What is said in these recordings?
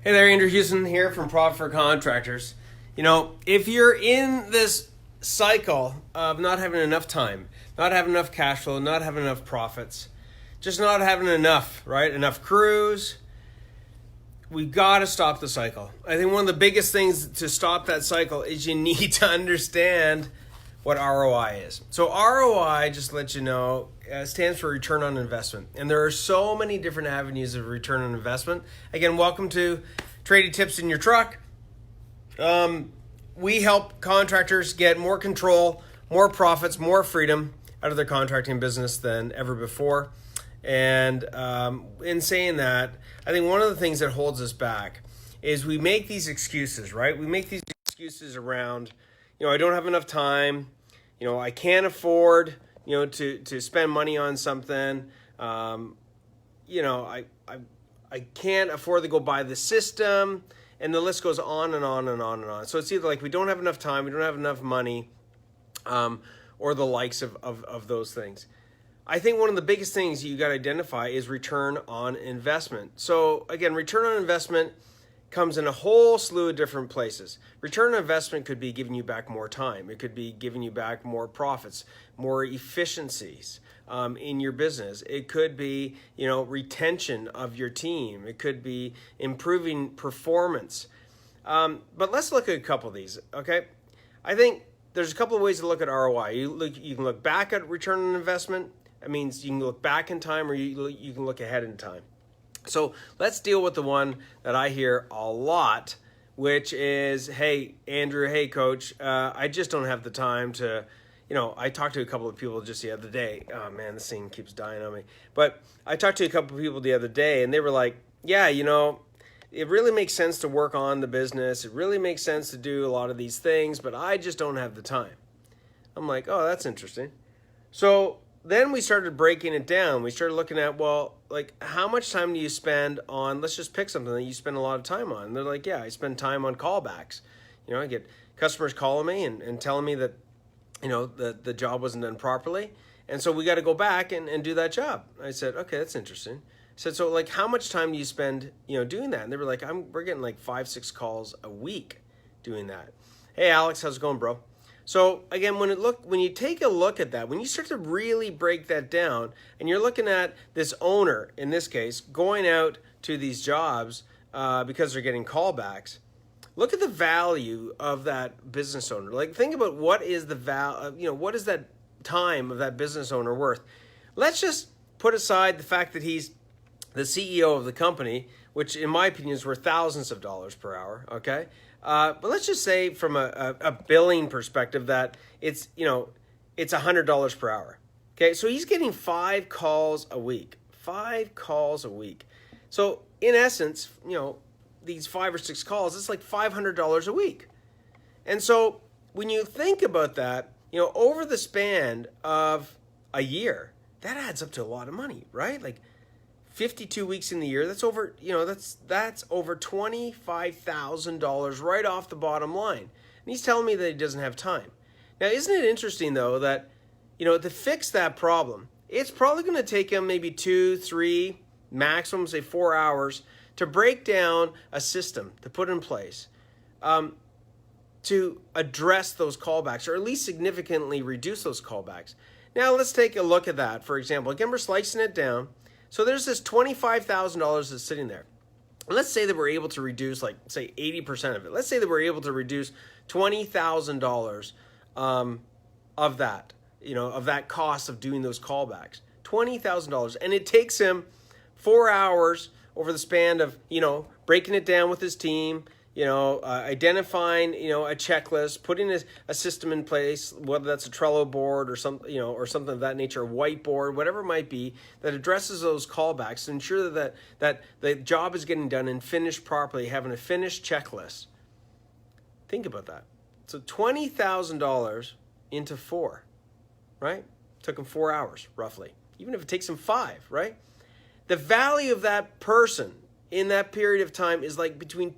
Hey there, Andrew Houston here from Profit for Contractors. You know, if you're in this cycle of not having enough time, not having enough cash flow, not having enough profits, just not having enough, right? Enough crews, we got to stop the cycle. I think one of the biggest things to stop that cycle is you need to understand what ROI is. So ROI, just to let you know, stands for return on investment. And there are so many different avenues of return on investment. Again, welcome to Trading Tips in Your Truck. We help contractors get more control, more profits, more freedom out of their contracting business than ever before. And in saying that, I think one of the things that holds us back is we make these excuses, right? We make these excuses around, I don't have enough time, I can't afford, to spend money on something, I can't afford to go buy the system, and the list goes on and on and on and on. So it's either like we don't have enough time, we don't have enough money, or the likes of those things. I think one of the biggest things you got to identify is return on investment. So again, return on investment comes in a whole slew of different places. Return on investment could be giving you back more time. It could be giving you back more profits, more efficiencies in your business. It could be, retention of your team. It could be improving performance. But let's look at a couple of these, okay? I think there's a couple of ways to look at ROI. You can look back at return on investment. That means you can look back in time, or you can look ahead in time. So let's deal with the one that I hear a lot, which is, hey, Andrew, hey, coach, I just don't have the time to, I talked to a couple of people just the other day. Oh, man, this thing keeps dying on me. But I talked to a couple of people the other day, and they were like, yeah, it really makes sense to work on the business. It really makes sense to do a lot of these things, but I just don't have the time. I'm like, oh, that's interesting. So then we started breaking it down. We started looking at, how much time do you spend on, let's just pick something that you spend a lot of time on. And they're like, yeah, I spend time on callbacks. I get customers calling me and telling me that, the job wasn't done properly. And so we got to go back and do that job. I said, okay, that's interesting. I said, so how much time do you spend, doing that? And they were like, we're getting 5-6 calls a week doing that. Hey, Alex, how's it going, bro? So again, when you take a look at that, when you start to really break that down, and you're looking at this owner, in this case, going out to these jobs because they're getting callbacks, look at the value of that business owner. Think about what is the value, what is that time of that business owner worth? Let's just put aside the fact that he's the CEO of the company, which in my opinion is worth thousands of dollars per hour, okay? But let's just say from a billing perspective that it's $100 per hour. Okay, so he's getting 5 calls a week. 5 calls a week. So in essence, these 5 or 6 calls, it's like $500 a week. And so when you think about that, over the span of a year, that adds up to a lot of money, right? 52 weeks in the year, that's over, that's over $25,000 right off the bottom line. And he's telling me that he doesn't have time. Now, isn't it interesting though that, to fix that problem, it's probably going to take him maybe 2, 3, maximum say 4 hours to break down a system to put in place to address those callbacks, or at least significantly reduce those callbacks. Now, let's take a look at that. For example, again, we're slicing it down. So there's this $25,000 that's sitting there. Let's say that we're able to reduce, say 80% of it. Let's say that we're able to reduce $20,000 of that, of that cost of doing those callbacks. $20,000. And it takes him 4 hours over the span of, breaking it down with his team, identifying, a checklist, putting a system in place, whether that's a Trello board or something, or something of that nature, a whiteboard, whatever it might be, that addresses those callbacks to ensure that the job is getting done and finished properly, having a finished checklist. Think about that. So $20,000 into 4, right? Took him 4 hours, roughly. Even if it takes him 5, right? The value of that person in that period of time is between,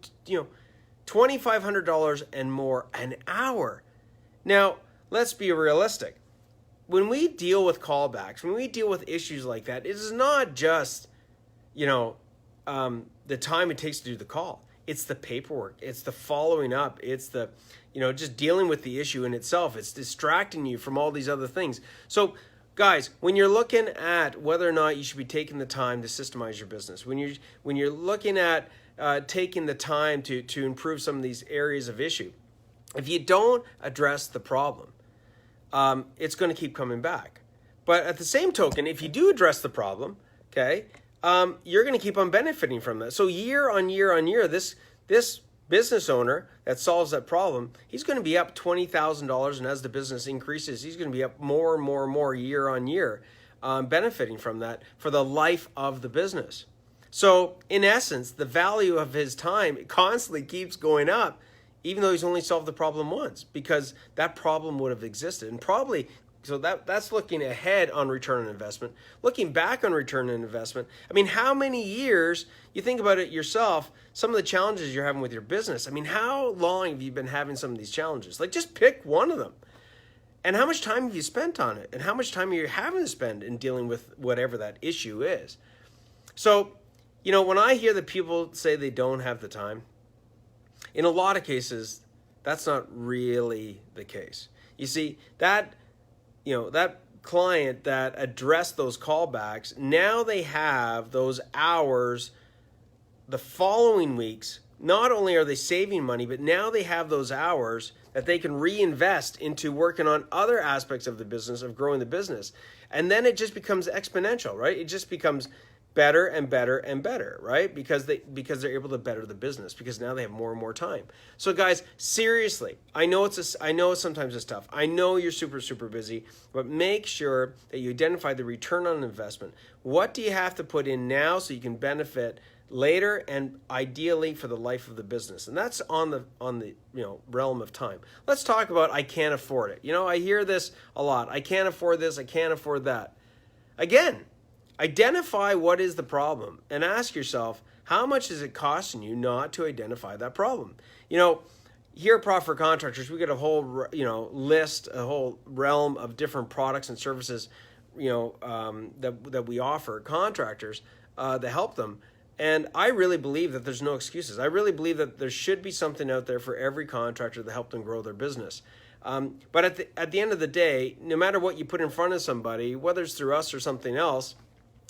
$2,500 and more an hour. Now, let's be realistic. When we deal with callbacks, when we deal with issues like that, it is not just, the time it takes to do the call. It's the paperwork. It's the following up. It's the, just dealing with the issue in itself. It's distracting you from all these other things. So guys, when you're looking at whether or not you should be taking the time to systemize your business, when you're looking at taking the time to improve some of these areas of issue, if you don't address the problem, it's going to keep coming back. But at the same token, if you do address the problem, okay, you're going to keep on benefiting from that. So year on year on year, this business owner that solves that problem, he's going to be up $20,000, and as the business increases, he's going to be up more and more and more year on year, benefiting from that for the life of the business. So in essence, the value of his time constantly keeps going up, even though he's only solved the problem once, because that problem would have existed. And probably, so that's looking ahead on return on investment. Looking back on return on investment, I mean, how many years, you think about it yourself, some of the challenges you're having with your business, I mean, how long have you been having some of these challenges? Like, just pick one of them. And how much time have you spent on it? And how much time are you having to spend in dealing with whatever that issue is? So, when I hear that people say they don't have the time, in a lot of cases, that's not really the case. You see, that client that addressed those callbacks, now they have those hours the following weeks. Not only are they saving money, but now they have those hours that they can reinvest into working on other aspects of the business, of growing the business. And then it just becomes exponential, right? It just becomes better and better and better, right? Because they're able to better the business, because now they have more and more time. So guys, seriously, I know sometimes it's tough. I know you're super, super busy, but make sure that you identify the return on investment. What do you have to put in now so you can benefit later, and ideally for the life of the business? And that's on the realm of time. Let's talk about I can't afford it. I hear this a lot. I can't afford this, I can't afford that. Again, identify what is the problem and ask yourself, how much is it costing you not to identify that problem? Here at Profit for Contractors, we get a whole list, a whole realm of different products and services that we offer contractors to help them. And I really believe that there's no excuses. I really believe that there should be something out there for every contractor to help them grow their business. But at the end of the day, no matter what you put in front of somebody, whether it's through us or something else,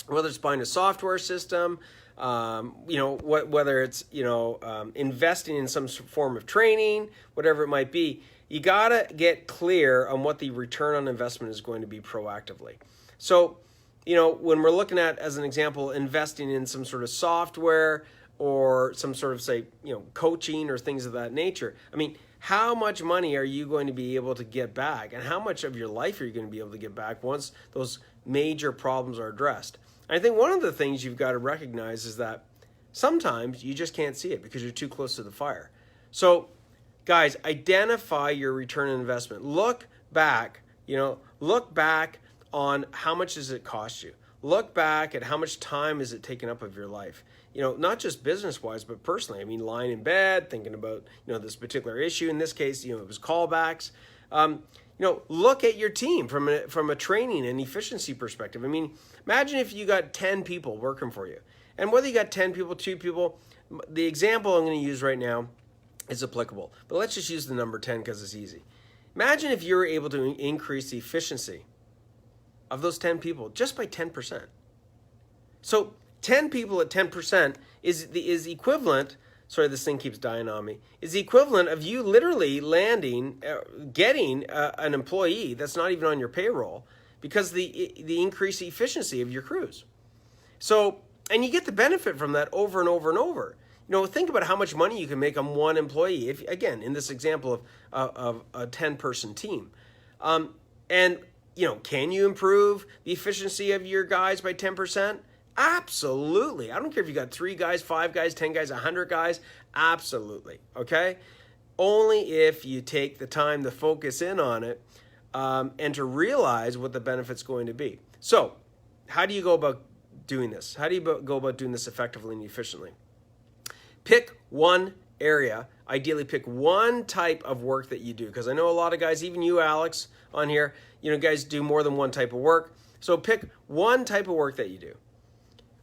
whether it's buying a software system, whether it's investing in some form of training, whatever it might be, you gotta get clear on what the return on investment is going to be proactively. So, when we're looking at, as an example, investing in some sort of software or some sort of, say, coaching or things of that nature, I mean, how much money are you going to be able to get back, and how much of your life are you going to be able to get back once those major problems are addressed? And I think one of the things you've got to recognize is that sometimes you just can't see it because you're too close to the fire. So, guys, identify your return on investment. Look back on how much does it cost you. Look back at how much time is it taking up of your life. Not just business-wise, but personally. I mean, lying in bed, thinking about, this particular issue. In this case, it was callbacks. Look at your team from a training and efficiency perspective. I mean, imagine if you got 10 people working for you. And whether you got 10 people, 2 people, the example I'm going to use right now is applicable. But let's just use the number 10 because it's easy. Imagine if you were able to increase the efficiency of those 10 people just by 10%. So 10 people at 10% is equivalent, sorry, this thing keeps dying on me, is the equivalent of you literally getting an employee that's not even on your payroll because the increased efficiency of your crews. So, and you get the benefit from that over and over and over. Think about how much money you can make on one employee, if, again, in this example of a 10-person team. And, can you improve the efficiency of your guys by 10%? Absolutely. I don't care if you got 3 guys, 5 guys, 10 guys, 100 guys. Absolutely. Okay? Only if you take the time to focus in on it and to realize what the benefit's going to be. So, how do you go about doing this? How do you go about doing this effectively and efficiently? Pick one area. Ideally, pick one type of work that you do. Because I know a lot of guys, even you, Alex, on here, guys do more than one type of work. So pick one type of work that you do.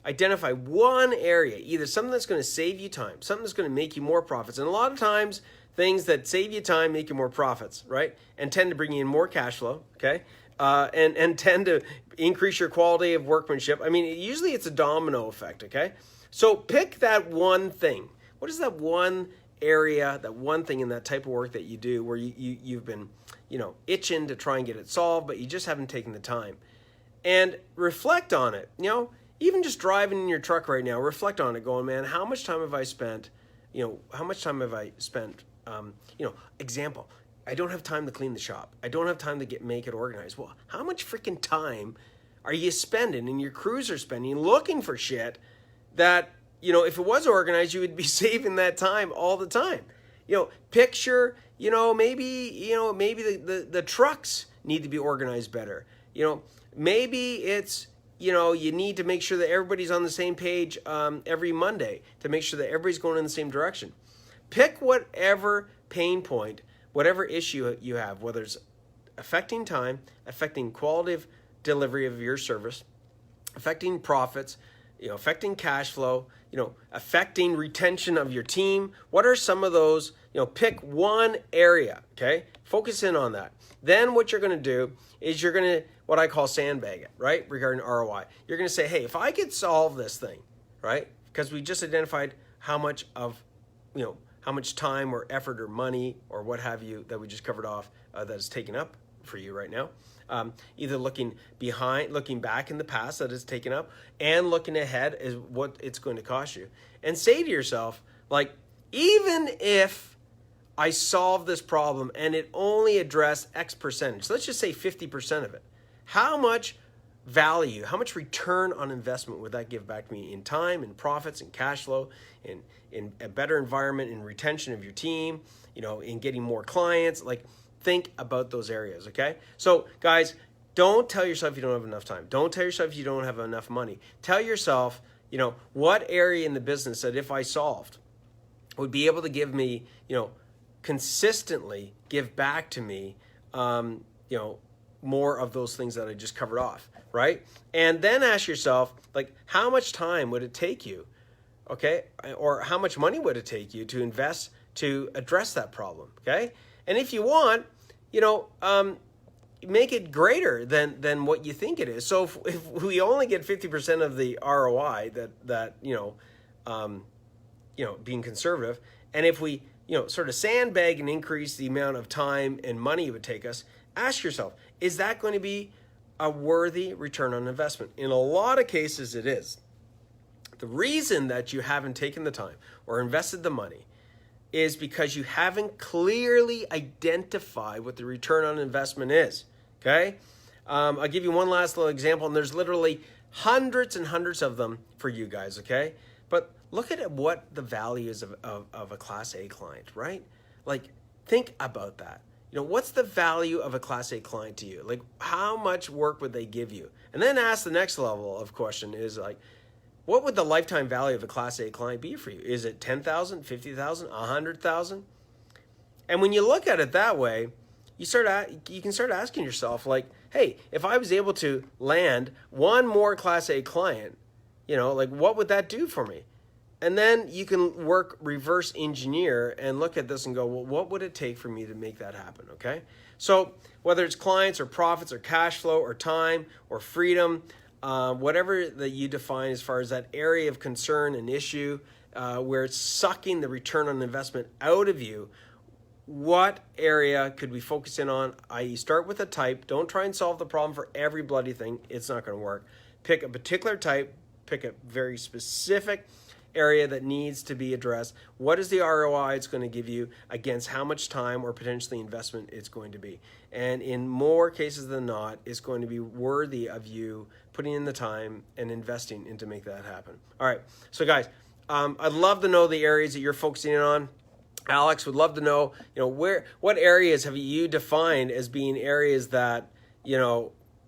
identify one area, either something that's going to save you time, something that's going to make you more profits. And a lot of times, things that save you time make you more profits, right? And tend to bring you in more cash flow, okay? And tend to increase your quality of workmanship. I mean, usually it's a domino effect, okay? So pick that one thing. What is that one area, that one thing in that type of work that you do where you've been, itching to try and get it solved, but you just haven't taken the time? And reflect on it. Even just driving in your truck right now, reflect on it, going, man, how much time have I spent? Example, I don't have time to clean the shop. I don't have time to make it organized. Well, how much freaking time are you spending and your crews are spending looking for shit that, if it was organized, you would be saving that time all the time? Picture, maybe the trucks need to be organized better. Maybe it's, you need to make sure that everybody's on the same page every Monday to make sure that everybody's going in the same direction. Pick whatever pain point, whatever issue you have, whether it's affecting time, affecting quality of delivery of your service, affecting profits, affecting cash flow, affecting retention of your team. What are some of those? Pick one area, okay? Focus in on that. Then what you're going to do is you're going to, what I call sandbag it, right? Regarding ROI. You're going to say, hey, if I could solve this thing, right? Because we just identified how much time or effort or money or what have you that we just covered off that is taken up for you right now. Either looking back in the past that is taken up, and looking ahead is what it's going to cost you. And say to yourself, like, even if I solve this problem and it only addressed X percentage, let's just say 50% of it, how much value, how much return on investment would that give back to me in time, in profits, in cash flow, in a better environment, in retention of your team, in getting more clients? Like, think about those areas, okay? So, guys, don't tell yourself you don't have enough time. Don't tell yourself you don't have enough money. Tell yourself, what area in the business that if I solved would be able to give me, consistently give back to me, more of those things that I just covered off, right? And then ask yourself, like, how much time would it take you, okay? Or how much money would it take you to invest to address that problem, okay? And if you want, make it greater than what you think it is. So if we only get 50% of the ROI that being conservative, and if we sort of sandbag and increase the amount of time and money it would take us, ask yourself, is that going to be a worthy return on investment? In a lot of cases, it is. The reason that you haven't taken the time or invested the money is because you haven't clearly identified what the return on investment is, okay? I'll give you one last little example, and there's literally hundreds and hundreds of them for you guys, okay? But look at what the value is of a Class A client, right? Like, think about that. What's the value of a Class A client to you? Like, how much work would they give you? And then ask the next level of question is like, what would the lifetime value of a Class A client be for you? Is it $10,000, $50,000, $100,000? And when you look at it that way, you can start asking yourself, like, hey, if I was able to land one more Class A client, like, what would that do for me? And then you can work reverse engineer and look at this and go, well, what would it take for me to make that happen, okay? So whether it's clients or profits or cash flow or time or freedom, whatever that you define as far as that area of concern and issue where it's sucking the return on investment out of you, what area could we focus in on? I.e., start with a type. Don't try and solve the problem for every bloody thing. It's not going to work. Pick a particular type. Pick a very specific area that needs to be addressed. What is the ROI it's going to give you against how much time or potentially investment it's going to be? And in more cases than not, it's going to be worthy of you putting in the time and investing in to make that happen. All right. So guys, I'd love to know the areas that you're focusing on. Alex would love to know, what areas have you defined as being areas that,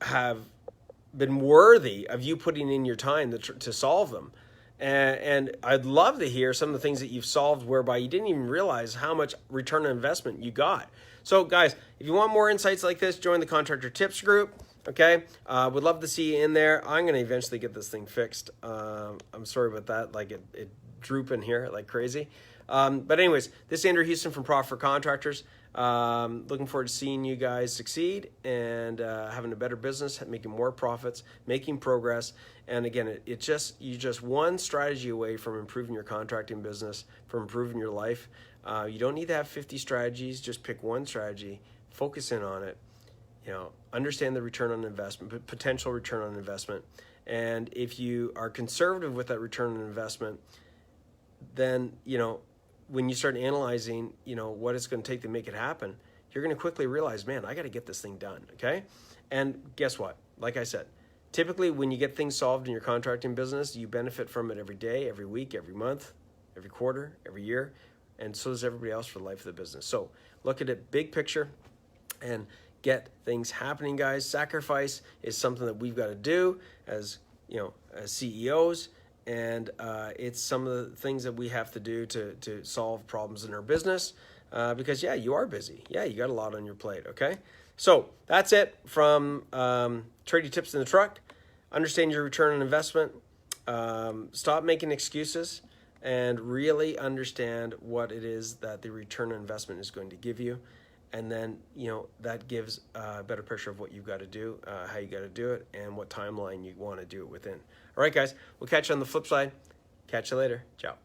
have been worthy of you putting in your time to solve them. And I'd love to hear some of the things that you've solved whereby you didn't even realize how much return on investment you got. So guys, if you want more insights like this, join the Contractor Tips group. Okay, would love to see you in there. I'm going to eventually get this thing fixed. I'm sorry about that. Like it drooping here like crazy. But anyways, this is Andrew Houston from Profit for Contractors. Looking forward to seeing you guys succeed and having a better business, making more profits, making progress. And again, you're just one strategy away from improving your contracting business, from improving your life. You don't need to have 50 strategies. Just pick one strategy, focus in on it. Understand the return on investment, potential return on investment. And if you are conservative with that return on investment, then, when you start analyzing, what it's going to take to make it happen, you're going to quickly realize, man, I got to get this thing done. Okay. And guess what? Like I said, typically when you get things solved in your contracting business, you benefit from it every day, every week, every month, every quarter, every year. And so does everybody else for the life of the business. So look at it big picture and get things happening, guys. Sacrifice is something that we've got to do as CEOs, and it's some of the things that we have to do to solve problems in our business. Because you are busy. You got a lot on your plate. Okay, so that's it from Trading Tips in the Truck. Understand your return on investment. Stop making excuses, and really understand what it is that the return on investment is going to give you. And then, that gives a better picture of what you've got to do, how you got to do it, and what timeline you want to do it within. All right, guys, we'll catch you on the flip side. Catch you later. Ciao.